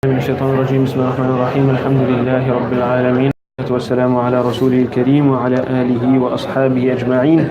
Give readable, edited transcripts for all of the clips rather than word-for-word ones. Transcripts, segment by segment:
من الشيطان الرجيم بسم الله الرحمن الرحيم الحمد لله رب العالمين والسلام على رسوله الكريم وعلى آله وأصحابه أجمعين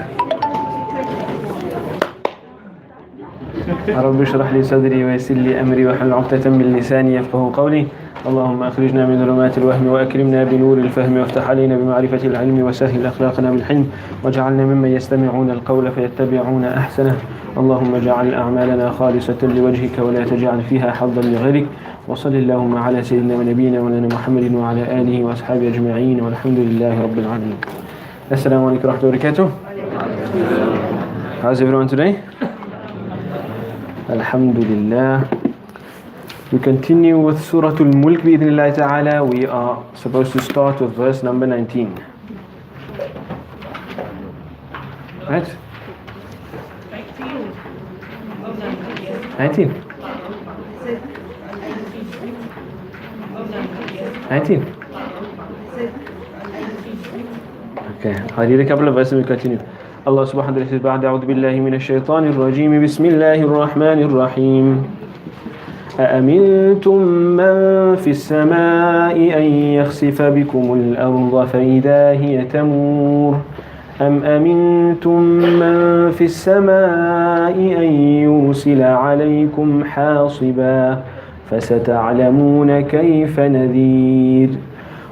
رب اشرح لي صدري ويسر لي أمري واحلل عقدة من لساني يفقهوا قولي اللهم أخرجنا من ظلمات الوهم وأكرمنا بنور الفهم وافتح علينا بمعرفة العلم وسهل أخلاقنا بالحلم واجعلنا ممن يستمعون القول فيتبعون أحسنه اللهم اجعل أعمالنا خالصة لوجهك ولا تجعل فيها حظا لغيرك وصل اللهم على سيدنا ونبينا مولانا محمد وعلى آله وأصحابه أجمعين والحمد لله رب العالمين. Assalamu alaikum wa rahmatullahi wa barakatuh. How's everyone today? Alhamdulillah. We continue with Surah Mulk bi-idhnillah ta'ala. We are supposed to start with verse number 19. Right? 19. 19. Okay, I'll read a couple of verses and we continue. Allah subhanahu wa ta'ala says, بعد أعوذ بالله من الشيطان الرجيم بسم الله الرحمن الرحيم أأمنتم من في السماء أن يخسف بكم الأرض فإذا هي تمور أم أمنتم من في السماء أن يرسل عليكم حاصبا فستعلمون كيف نذير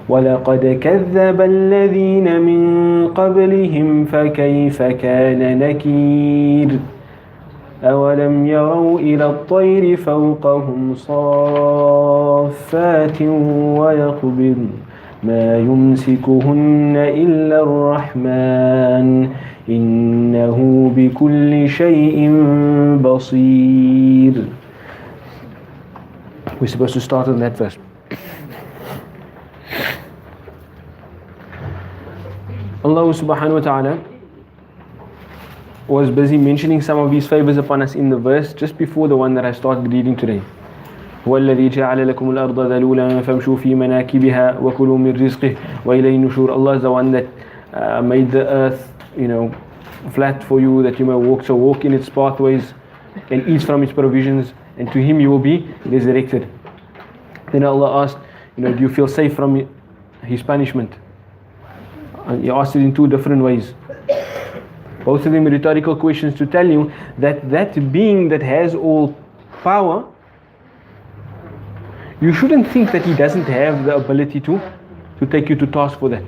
ولقد كذب الذين من قبلهم فكيف كان نكير أولم يروا إلى الطير فوقهم صافات ويقبضن ما يمسكهن إلا الرحمن إنه بكل شيء بصير. We're supposed to start on that verse. Allah subhanahu wa ta'ala was busy mentioning some of his favors upon us in the verse just before the one that I started reading today. هو الذي جعل لكم الأرض ذلولا فامشوا في مناكبها وكلوا من رزقه وإليه النشور. Allah is the one that made the earth, flat for you that you may walk. So walk in its pathways and eat from its provisions, and to Him you will be resurrected. Then Allah asked, do you feel safe from His punishment? And He asked it in two different ways. Both of them are rhetorical questions to tell you that that being that has all power, you shouldn't think that He doesn't have the ability to take you to task for that,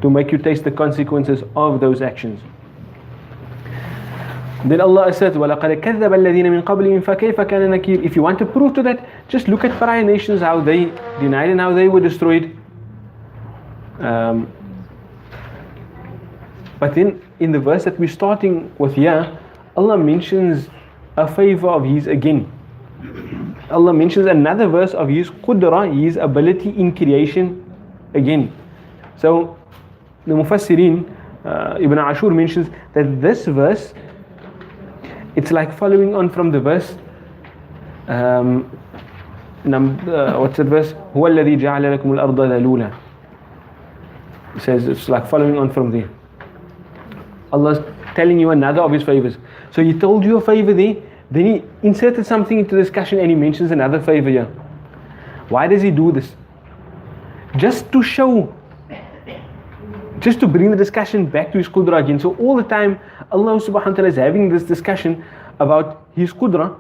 to make you taste the consequences of those actions. Then Allah said, وَلَقَدْ كَذَّبَ الَّذِينَ مِنْ قَبْلِهِمْ فَكَيْفَ كَانَ نَكِيرٌ. If you want to prove to that, just look at prior nations, how they denied and how they were destroyed. But then in the verse that we're starting with here, Allah mentions a favor of His again. Allah mentions another verse of His qudra, His ability in creation again. So the Mufassirin, Ibn Ashur mentions that this verse, it's like following on from the verse, what's that verse? هو الذي جعل لكم الأرض ذلولا. It says it's like following on from there. Allah's telling you another of His favors. So He told you a favor there, then He inserted something into the discussion and He mentions another favor here. Why does He do this? Just to show, just to bring the discussion back to His qudra again. So all the time Allah subhanahu wa ta'ala is having this discussion about His qudra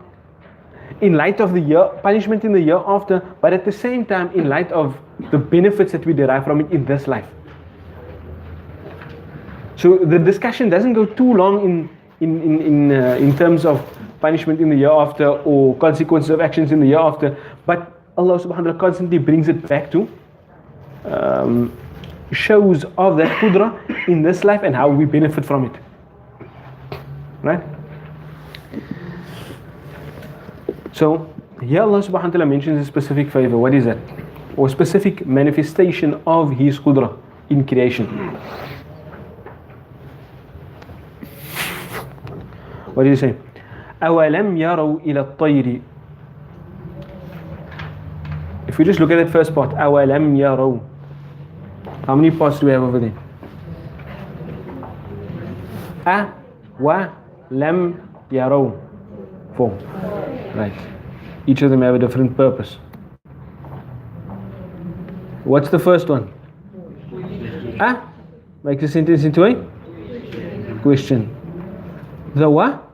in light of the year, punishment in the year after, but at the same time in light of the benefits that we derive from it in this life. So the discussion doesn't go too long in terms of punishment in the year after or consequences of actions in the year after, but Allah subhanahu wa ta'ala constantly brings it back to shows of that qudra in this life and how we benefit from it. Right? So here Allah subhanahu wa ta'ala mentions a specific favor. What is that? Or specific manifestation of His qudra in creation. What did He say? أَوَلَمْ يَرَوْا إِلَى الطَّيْرِ. If we just look at that first part, أَوَلَمْ يَرَوْا. How many parts do we have over there? أَوَلَمْ يَرَوْا. 4. Right. Each of them have a different purpose. What's the first one? Ah, make the sentence into a question. The what?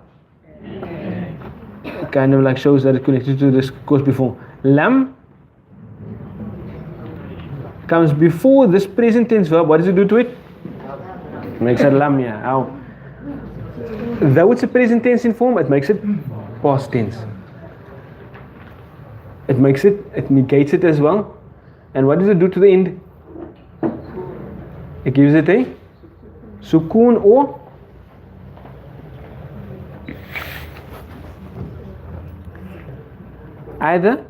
Kind of like shows that it's connected to this course before. Lam comes before this present tense verb. What does it do to it? Makes it lam, yeah. How? Though it's a present tense in form, it makes it past tense. It negates it as well. And what does it do to the end? It gives it a sukoon or either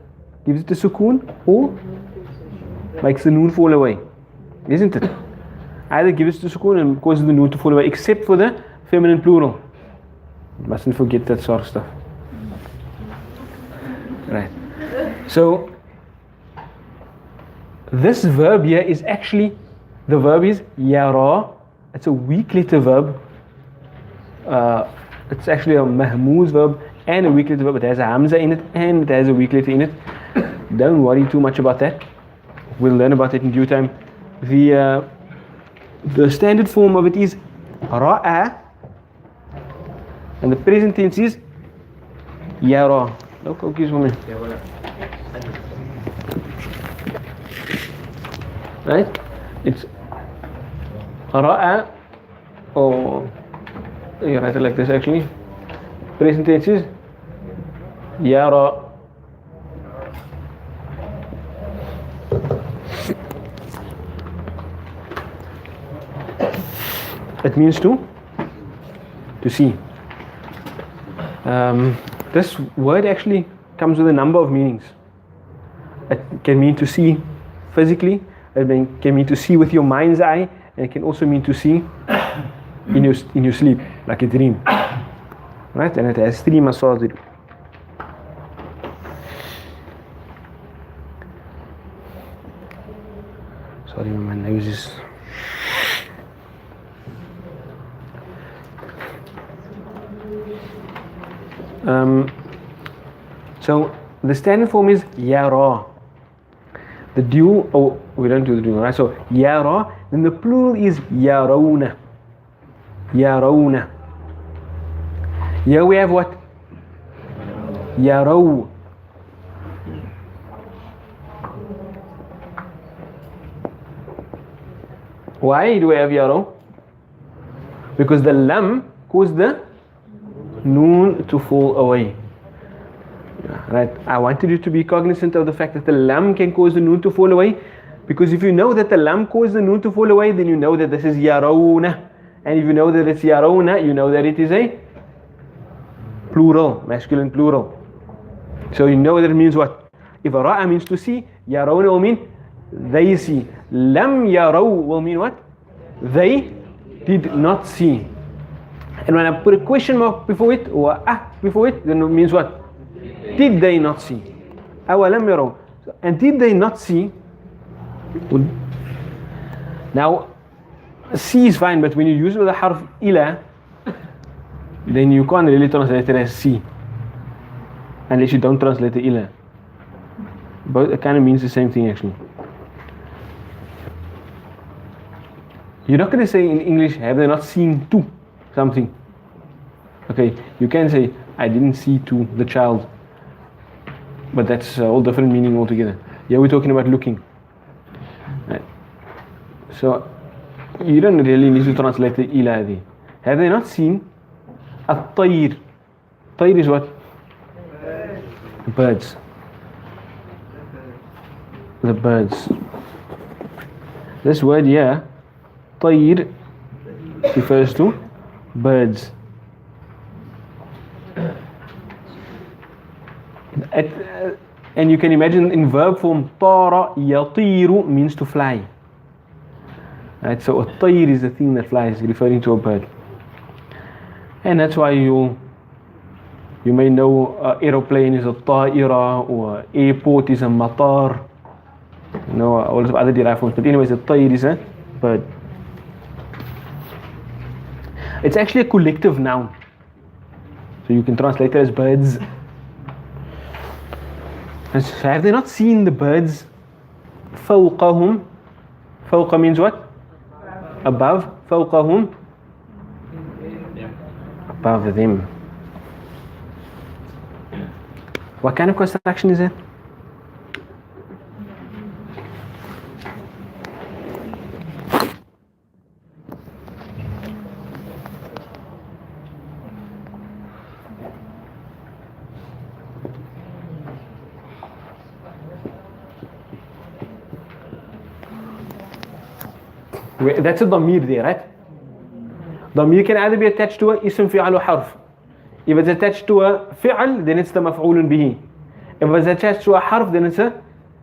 gives it a sukoon or makes the noon fall away. Isn't it? Either gives it a sukoon and causes the noon to fall away, except for the feminine plural. Mustn't forget that sort of stuff. Right. So this verb here is actually, the verb is yara. It's a weak letter verb. It's actually a mahmuz verb and a weak letter verb. It has a hamza in it and it has a weak letter in it. Don't worry too much about that. We'll learn about it in due time. The standard form of it is ra'a, and the present tense is yara. No cookies for me. Right? It's ra'a, or you write it like this actually. Present tense is yara. It means to see. This word actually comes with a number of meanings. It can mean to see physically, it can mean to see with your mind's eye, and it can also mean to see in your sleep, like a dream. Right? And it has three masadir. Sorry, my nose is... So the standard form is yara. The dual, oh, we don't do the dual, right? So yara, then the plural is yarawna. Yarawna. Here we have what? Yaraw. Why do we have yaraw? Because the lam caused the noon to fall away. Right? I wanted you to be cognizant of the fact that the lam can cause the noon to fall away, because if you know that the lam caused the noon to fall away, then you know that this is yarawna. And if you know that it's yarawna, you know that it is a plural, masculine plural. So you know that it means what? If ra'a means to see, yarawna will mean they see. Lam yaraw will mean what? They did not see. And when I put a question mark before it, or before it, then it means what? Did they not see? أَوَلَمْ يَرَوْا. And did they not see? Now, see is fine, but when you use it with a harf ila, then you can't really translate it as see, unless you don't translate the ila. But it kind of means the same thing actually. You're not going to say in English, have they not seen to something? Okay, you can say, I didn't see to the child. But that's a whole different meaning altogether. Yeah, we're talking about looking. Right. So, you don't really need to translate the ila there. Have they not seen at-tayr? Tayr is what? Birds. The birds. This word here, tayr, refers to birds. And you can imagine in verb form, tara yatiru means to fly. Right, so a tayr is the thing that flies, referring to a bird. And that's why you may know aeroplane is a ta'ira, or airport is a matar. You know, all of other derived forms. But anyways, a tayr is a bird. It's actually a collective noun. So you can translate it as birds. And so have they not seen the birds فوقهم. فوق means what? Above. فوقهم. Above them. What kind of construction is it? That's a dhamir there, right? Dhamir can either be attached to a ism, fi'al or harf. If it's attached to a fi'al, then it's the maf'ulun bihi. If it's attached to a harf, then it's a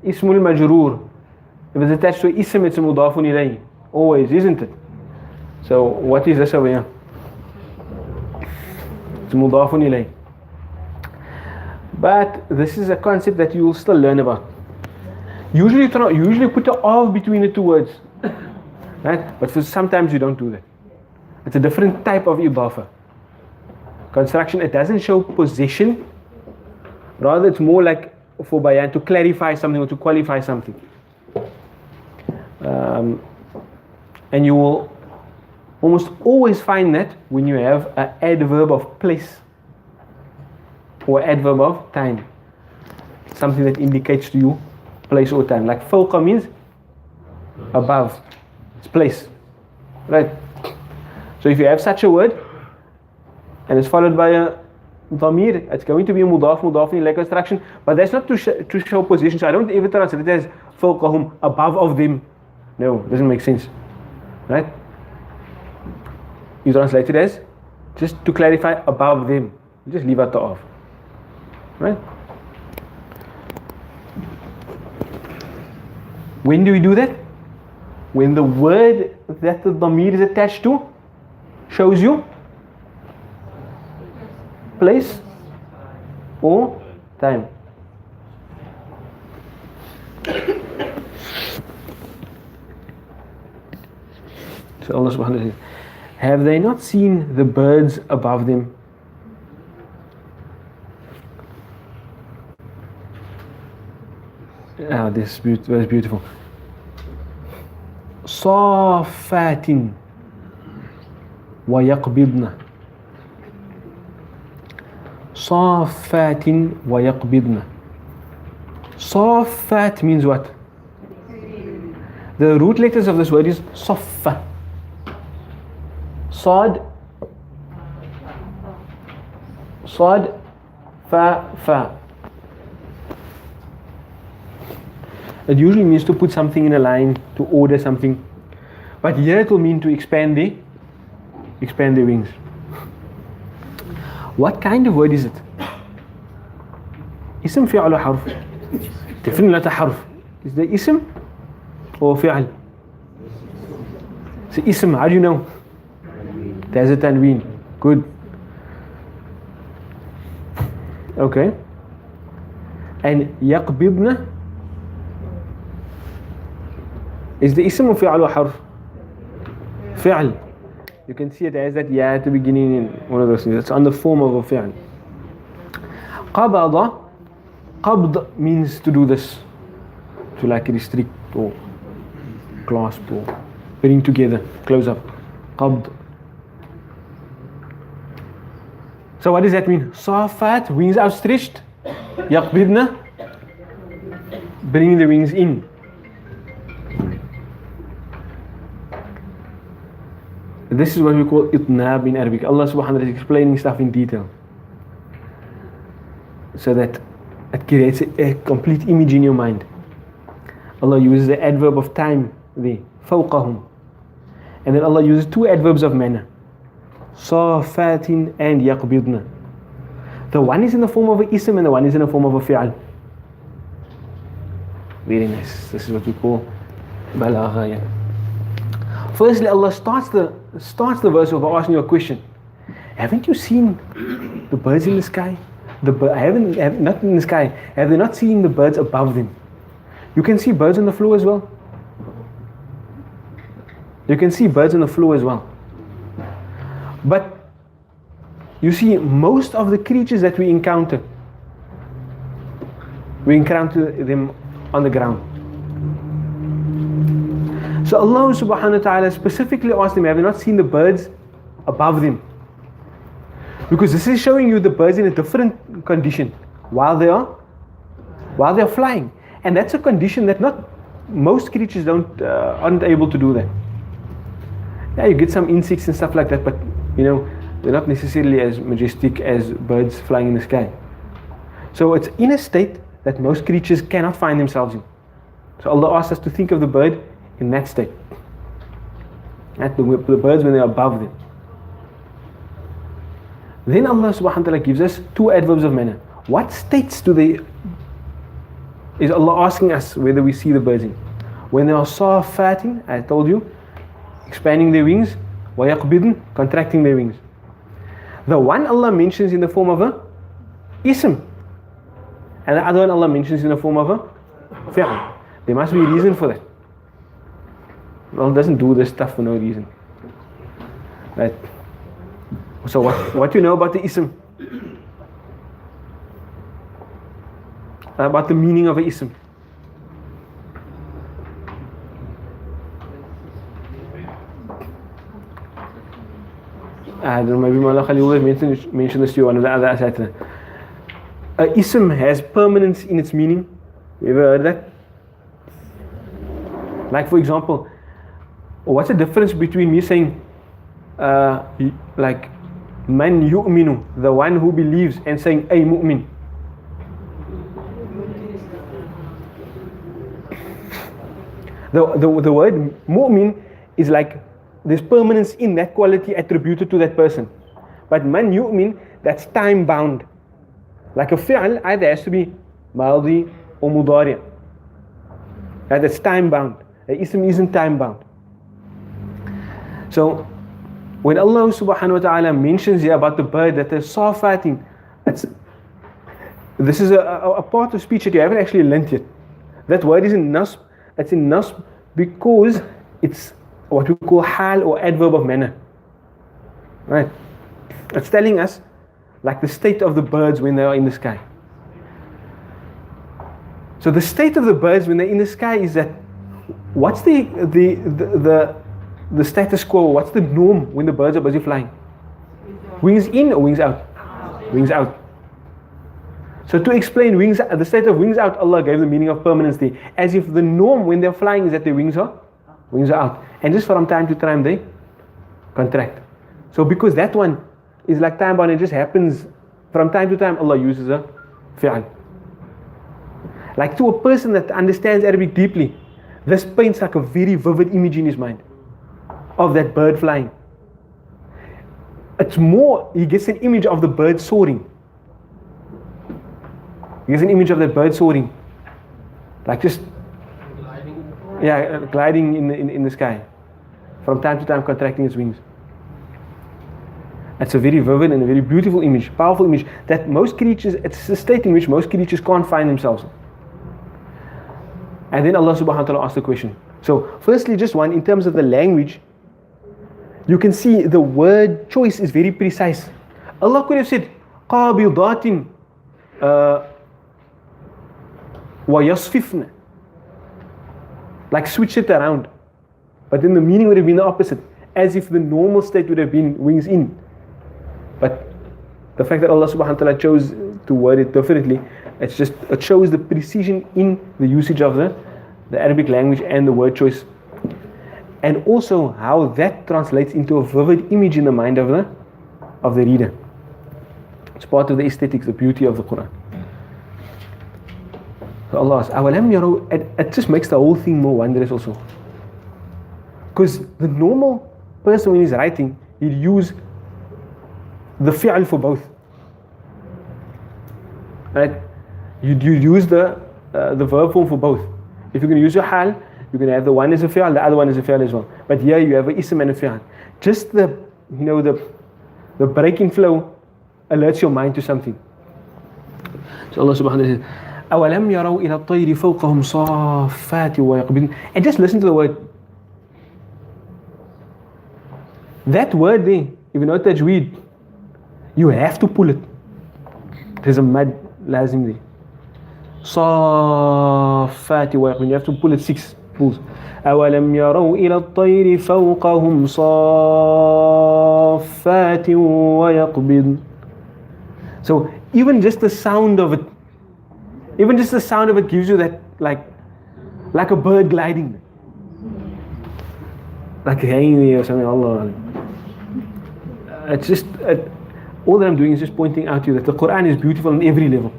ismul majroor. If it's attached to a ism, it's a mudafun ilayh. Always, isn't it? So what is this over here? It's mudafun ilayh. But this is a concept that you will still learn about. Usually put a of between the two words. Right? But sometimes you don't do that. It's a different type of idafa. Construction, it doesn't show possession. Rather, it's more like for bayan, to clarify something or to qualify something. And you will almost always find that when you have an adverb of place or adverb of time. Something that indicates to you place or time. Like fawqa means above. It's place. Right? So if you have such a word and it's followed by a dhamir, it's going to be a mudaf in like construction, but that's not to show position. So I don't even translate it as fawqahum, above of them. No, it doesn't make sense. Right? You translate it as just to clarify above them. You just leave out the of. Right? When do we do that? When the word that the dhamir is attached to shows you place or time. So Allah subhanahu wa ta'ala says, have they not seen the birds above them? Ah, this was beautiful. صافات ويقبضن. صافات ويقبضن. صافات means what? The root letters of this word is صف. صاد fa. It usually means to put something in a line, to order something. But here it will mean to expand the wings. What kind of word is it? Ism, fi'al or harf? Definitely not a harf. Is the ism or fi'al? So ism, how do you know? There's a tanween. Good. Okay. And yaqbidna is the ism or fi'al or harf? Fi'al. You can see it as that ya at the beginning in one of those things. It's on the form of a fi'al. Qabada. Qabd means to do this. To like restrict or clasp or bring together, close up. Qabd. So what does that mean? Safat, wings outstretched. Yaqbidna, bringing the wings in. This is what we call itnab in Arabic. Allah subhanahu wa ta'ala is explaining stuff in detail, so that it creates a complete image in your mind. Allah uses the adverb of time there, fawqahum. And then Allah uses two adverbs of manner, safatin and yaqbidna. The one is in the form of an ism and the one is in the form of a fi'al. Very nice. This is what we call balagha. Yeah. Firstly, Allah starts the verse by asking you a question. Haven't you seen the birds in the sky? Not in the sky. Have they not seen the birds above them? You can see birds on the floor as well. You can see birds on the floor as well. But you see, most of the creatures that we encounter them on the ground. So Allah subhanahu wa ta'ala specifically asked them, have you not seen the birds above them? Because this is showing you the birds in a different condition while they are flying. And that's a condition that not most creatures aren't able to do that. Yeah, you get some insects and stuff like that, but they're not necessarily as majestic as birds flying in the sky. So it's in a state that most creatures cannot find themselves in. So Allah asks us to think of the bird in that state. The birds when they are above them. Then Allah subhanahu wa ta'ala gives us two adverbs of manner. What states is Allah asking us whether we see the birds in? When they are sarfatin, I told you, expanding their wings, wa yaqbidun, contracting their wings. The one Allah mentions in the form of a ism, and the other one Allah mentions in the form of a fi'l. There must be a reason for that. Allah doesn't do this stuff for no reason. Right? So what do you know about the ism? About the meaning of an ism? I don't know, maybe Mulk will mention this to you, one of the other asatidha. A ism has permanence in its meaning. You ever heard that? Like for example, what's the difference between me saying like man yu'minu, the one who believes, and saying ay mu'min? The word mu'min is like there's permanence in that quality attributed to that person. But man yu'min, that's time bound. Like a fi'al either has to be madi or mudari. That's time bound. The ism isn't time bound. So when Allah subhanahu wa ta'ala mentions here about the bird that is safatin, this is a part of speech that you haven't actually learnt yet. That word is in nasb. That's in nasb because it's what we call hal or adverb of manner. Right? It's telling us like the state of the birds when they are in the sky. So the state of the birds when they're in the sky is that what's the status quo? What's the norm when the birds are busy flying? Wings in or wings out? Wings out. So to explain the state of wings out, Allah gave the meaning of permanence there, as if the norm when they're flying is that their wings are out, and just from time to time they contract. So because that one is like time bound, it just happens from time to time. Allah uses a fi'al. Like to a person that understands Arabic deeply, this paints like a very vivid image in his mind of that bird flying. It's more, he gets an image of the bird soaring. He gets an image of that bird soaring, like just gliding in the sky, from time to time contracting its wings. It's a very vivid and a very beautiful image, powerful image that most creatures, it's a state in which most creatures can't find themselves in. And then Allah subhanahu wa ta'ala asks the question. So firstly, just one, in terms of the language, you can see the word choice is very precise. Allah could have said qabidatin wa yasfifna, like switch it around, but then the meaning would have been the opposite, as if the normal state would have been wings in. But the fact that Allah subhanahu wa ta'ala chose to word it differently, it shows the precision in the usage of the Arabic language and the word choice, and also how that translates into a vivid image in the mind of the reader. It's part of the aesthetics, the beauty of the Quran. So Allah asks, أَوَلَمْ يَرَوْا, it just makes the whole thing more wondrous also. Because the normal person when he's writing, he'd use the fi'al for both. Right? You'd use the verb form for both. If you're going to use your hal, you're going to have the one as a fi'al, the other one as a fi'al as well. But here you have an ism and a fi'al. Just the break in flow alerts your mind to something. So Allah subhanahu wa ta'ala says, أَوَلَمْ يَرَوْا إِلَى الطَّيْرِ فَوْقَهُمْ صَافَّاتٍ وَيَقْبِضْنَ. And just listen to the word. That word there, if you know tajweed, you have to pull it. There's a mad lazim there. صَافَّاتٍ وَيَقْبِضْنَ. You have to pull it 6 Fools. أَوَلَمْ يَرَوْا إِلَى الطَّيْرِ فَوْقَهُمْ صَافَّاتٍ وَيَقْبِضْنَ. So even just the sound of it, gives you that like a bird gliding, like hanging there or something. Allah. It's just all that I'm doing is just pointing out to you that the Quran is beautiful on every level.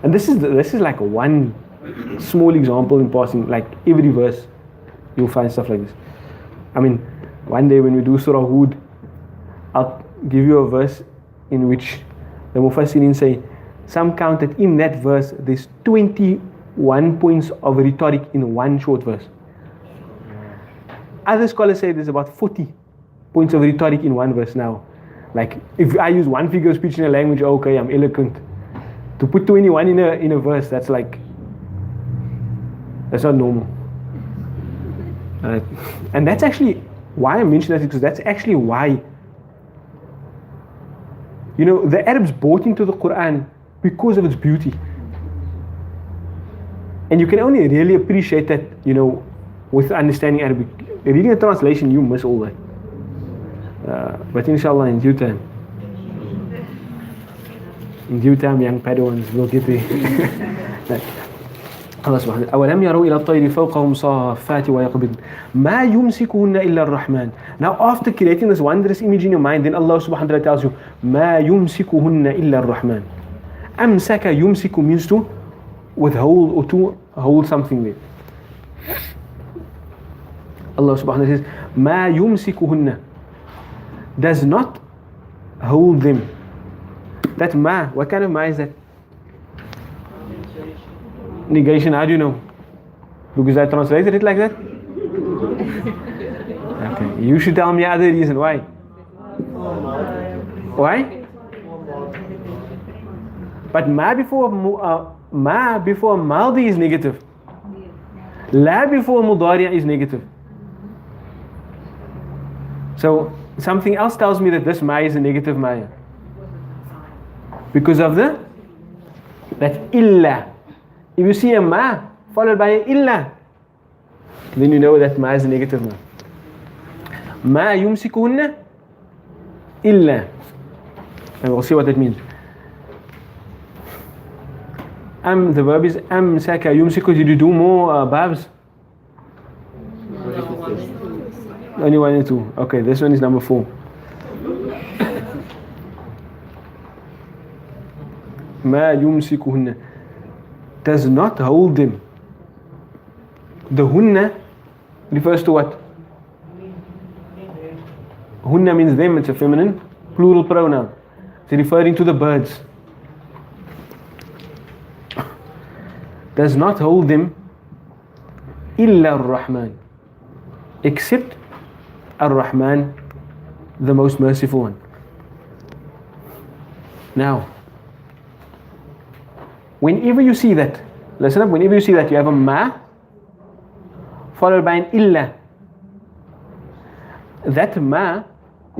And this is like one small example in passing. Like every verse, you'll find stuff like this. I mean, one day when we do Surah Hud, I'll give you a verse in which the Mufassirin say, some count that in that verse there's 21 points of rhetoric in one short verse. Other scholars say there's about 40 points of rhetoric in one verse. Now, like if I use one figure of speech in a language, okay, I'm eloquent. To put 21 in a verse, that's not normal. And that's actually why I mention that, because that's actually why, the Arabs bought into the Quran because of its beauty. And you can only really appreciate that, with understanding Arabic. Reading a translation, you miss all that. But inshallah, in due time, young Padawans will get there. Allah subhanahu wa ta'ala. أَوَلَمْ يَرَوْا إِلَى الطَّيْرِ فَوْقَهُمْ صَافَّاتٍ وَيَقْبِضْنَ مَا يُمْسِكُهُنَّ إِلَّا الرَّحْمَنِ. Now after creating this wondrous image in your mind, then Allah subhanahu wa ta'ala tells you, مَا يُمْسِكُهُنَّ إِلَّا الرَّحْمَنِ. أَمْسَكَ يُمْسِكُ means to withhold or to hold something there. Allah subhanahu wa ta'ala says, مَا يُمْسِكُهُنَّ, does not hold them. That ma, what kind of ma is that? Negation, how do you know? Because I translated it like that? Okay, you should tell me other reason. Why? Why? But ma before maldi is negative. La before mudari' is negative. So something else tells me that this ma is a negative ma. Because of that illa. If you see a ma followed by an illa, then you know that ma is a negative ma. Ma yumsikuhunna illa. And we'll see what that means. The verb is amsaka yumsiku. Did you do more babs? Only 1 and 2. Okay, this one is number 4. Ma yumsikuhunna, does not hold them. The hunna refers to what? Hunna means them, it's a feminine plural pronoun. It's referring to the birds. Does not hold them illa ar-Rahman, except ar-Rahman, the most merciful one. Now, whenever you see that, listen up, whenever you see that you have a ma followed by an illa, that ma,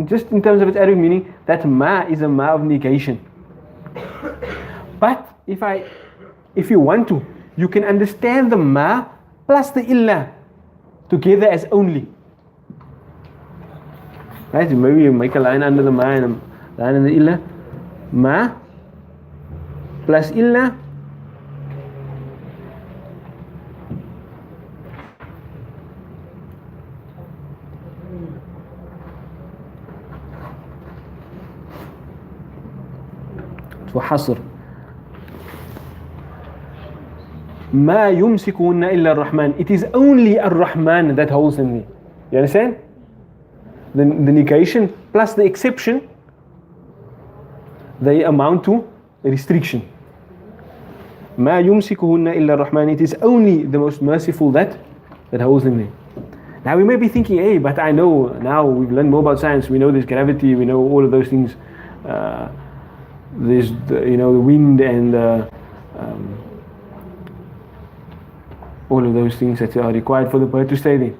just in terms of its Arabic meaning, that ma is a ma of negation. But if you want to, you can understand the ma plus the illa together as only. Right? Maybe you make a line under the ma and a line under the illa. Ma plus illa وحصر. ما يمسكهن إلا الرحمن. It is only Ar-Rahman that holds them there. You understand? The negation plus the exception, they amount to a restriction. ما يمسكهن إلا الرحمن. It is only the most merciful that holds them there. Now we may be thinking, hey, but I know now we've learned more about science. We know there's gravity. We know all of those things. There's the wind and all of those things that are required for the bird to stay there.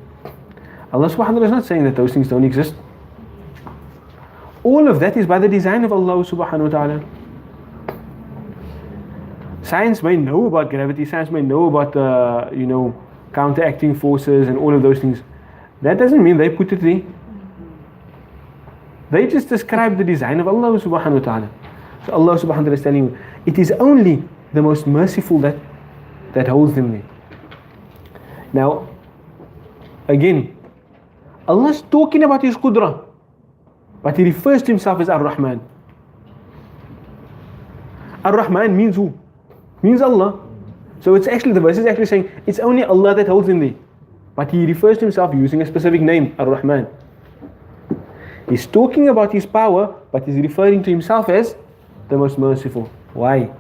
Allah subhanahu wa ta'ala is not saying that those things don't exist. All of that is by the design of Allah subhanahu wa ta'ala. Science may know about gravity, science may know about counteracting forces and all of those things. That doesn't mean they put it there. They just describe the design of Allah subhanahu wa ta'ala. So Allah subhanahu wa ta'ala is telling you, it is only the most merciful that holds them there. Now, again, Allah is talking about His Qudra, but He refers to Himself as Ar-Rahman. Ar-Rahman means who? Means Allah. So it's actually, the verse is actually saying, it's only Allah that holds him there. But He refers to Himself using a specific name, Ar-Rahman. He's talking about His power, but He's referring to Himself as the most merciful. Why?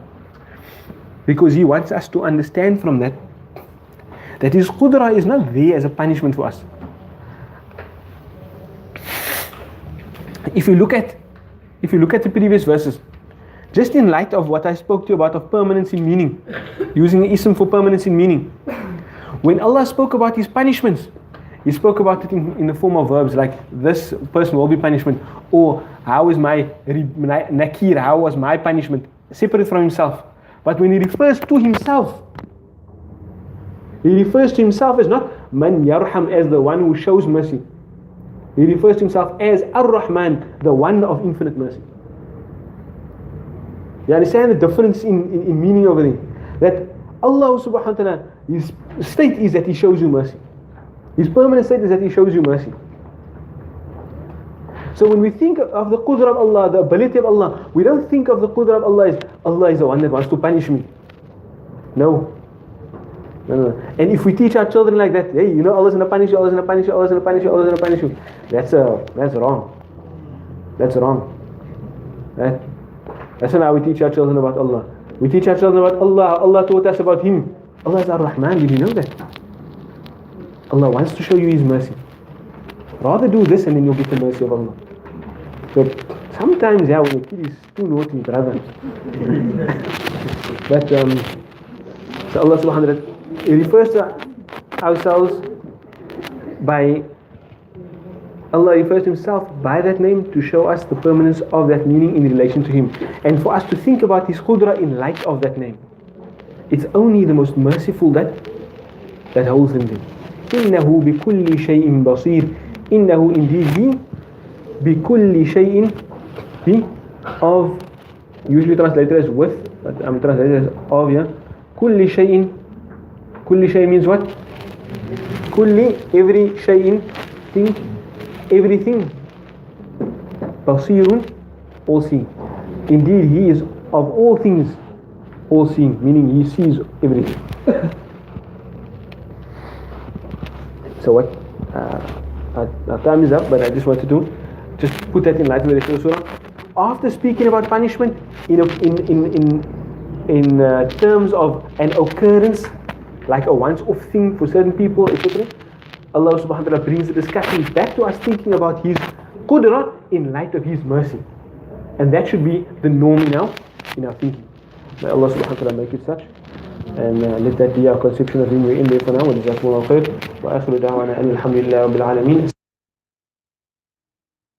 Because He wants us to understand from that His Qudra is not there as a punishment for us. If you look at the previous verses, just in light of what I spoke to you about of permanence in meaning, using ism for permanence in meaning, when Allah spoke about His punishments, He spoke about it in the form of verbs like this person will be punishment, or how is my nakir, how was my punishment, separate from Himself. But when He refers to Himself, He refers to Himself as not man yarham, as the one who shows mercy. He refers to Himself as Ar-Rahman, the one of infinite mercy. You understand the difference in meaning over there? That Allah subhanahu wa ta'ala, His state is that He shows you mercy. His permanent state is that He shows you mercy. So when we think of the Qudra of Allah, the ability of Allah, we don't think of the Qudra of Allah as Allah is the one that wants to punish me. No. And if we teach our children like that, hey, Allah's going to punish you, Allah's going to punish you, Allah's going to punish you, Allah's going to punish you. That's wrong. That's wrong. That's not how we teach our children about Allah. We teach our children about Allah. Allah taught us about Him. Allah is Ar-Rahman. Did you know that? Allah wants to show you His mercy. Rather do this and then you'll get the mercy of Allah. So sometimes, when the kid is too naughty, brother. But so Allah subhanahu wa ta'ala, He refers to ourselves by Allah refers to Himself by that name to show us the permanence of that meaning in relation to Him, and for us to think about His Qudra in light of that name. It's only the most merciful that holds Him there. إِنَّهُ بِكُلِّ شَيْءٍ بَصِيرٍ. إِنَّهُ indeed He بِكُلِّ شَيْءٍ He of, usually translated as with, but I'm translated as of, yeah. كُلِّ شَيْءٍ. كُلِّ شَيْءٍ means what? كُلِّ, every شَيْءٍ, thing, everything. Basirun, all seeing. Indeed, He is of all things all seeing, meaning He sees everything. So what? Our time is up, but I just wanted to just put that in light of the rest of the surah. After speaking about punishment in terms of an occurrence, like a once-off thing for certain people, etc., Allah subhanahu wa ta'ala brings the discussion back to us thinking about His Qudra in light of His mercy. And that should be the norm in our thinking. May Allah subhanahu wa ta'ala make it such. And let that be our conception of Him. We're in there for now. وَجَزَاكُمُ اللَّهُ خَيْرًا وَآخِرُ دَعْوَانَا أَنِ الْحَمْدُ لِلَّهِ رَبِّ الْعَالَمِينَ.